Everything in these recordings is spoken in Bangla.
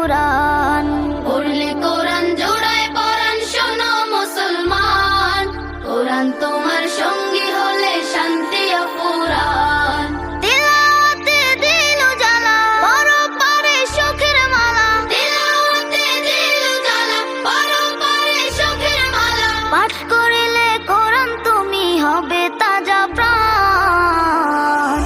কোরআন। পড়লে কোরআন জোড়ায় পরাণ, শোনো মুসলমান, কোরআন তোমার সঙ্গী হলে শান্তি অপুরাণ। তিলাওয়াতে দিল জ্বালা, পরপারে সুখের মালা। তিলাওয়াতে দিল জ্বালা, পরপারে সুখের মালা। পাঠ করিলে কোরআন তুমি হবে তাজা প্রাণ।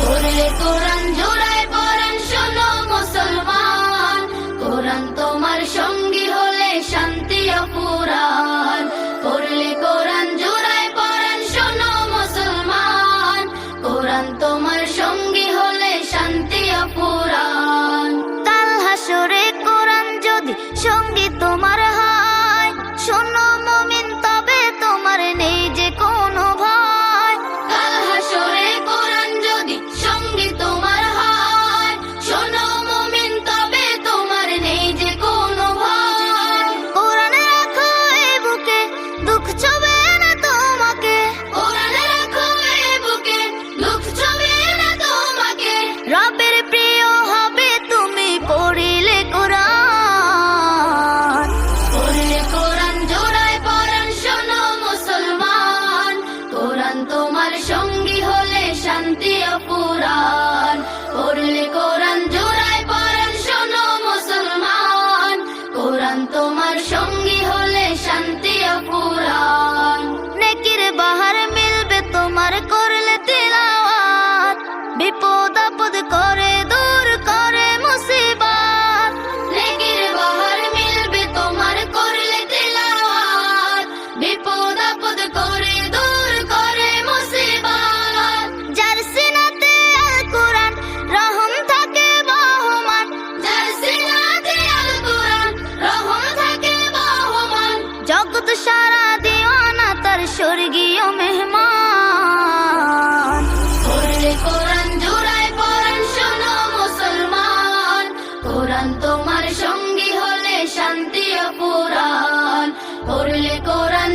পড়লে কোরআন জোড়ায় পরাণ, শোনো মুসলমান, কোরআন তোমার সঙ্গী হলে শান্তি অপুরাণ। পড়লে কোরআন জোড়ায় পরাণ, শোনো মুসলমান, কোরআন তোমার সঙ্গী হলে শান্তি অপুরাণ। কাল হাসরে কোরআন যদি সঙ্গী তোমার হয়, শোনো মুমিন তবে তোমার নেই যে কোনো ভয়। কাল হাসরে কোরআন যদি সঙ্গী তোমার হয়, শোনো মুমিন তবে তোমার নেই যে কোনো ভয়। কোরআন রাখো এই বুকে, দুঃখ ছবে না তোমাকে। কোরআন রাখো এই বুকে, দুঃখ ছবে না তোমাকে। রবের প্রিয় হবে তুমি পড়িলে কোরআন। পড়লে কোরআন জোড়ায় পরাণ, শোনো মুসলমান, কোরআন তোমার সঙ্গী হলে শান্তি অপুরাণ। পড়লে কোরআন জোড়ায় পরাণ, শোনো মুসলমান, কোরআন তোমার সঙ্গী হলে শান্তি অপুরাণ। নেকির বাহার মিলবে তোমার করলে তিলাওয়াত, বিপদ আপদ করে দূর করে মুসিবত। নেকির বাহার মিলবে তোমার করলে তিলাওয়াত, বিপদ আপদ করে দূর করে মুসিবত। যার সিনাতে আল কোরআন রহম থাকে বহমান। যার সিনাতে আল কোরআন রহম থাকে বহমান। জগৎ সারা দিওয়ানা তার স্বর্গীয় মেহমান। পড়লে কোরআন জোড়ায় পরাণ, শোনো মুসলমান, কোরআন তোমার সঙ্গী হলে শান্তি অপুরাণ। পড়লে কোরআন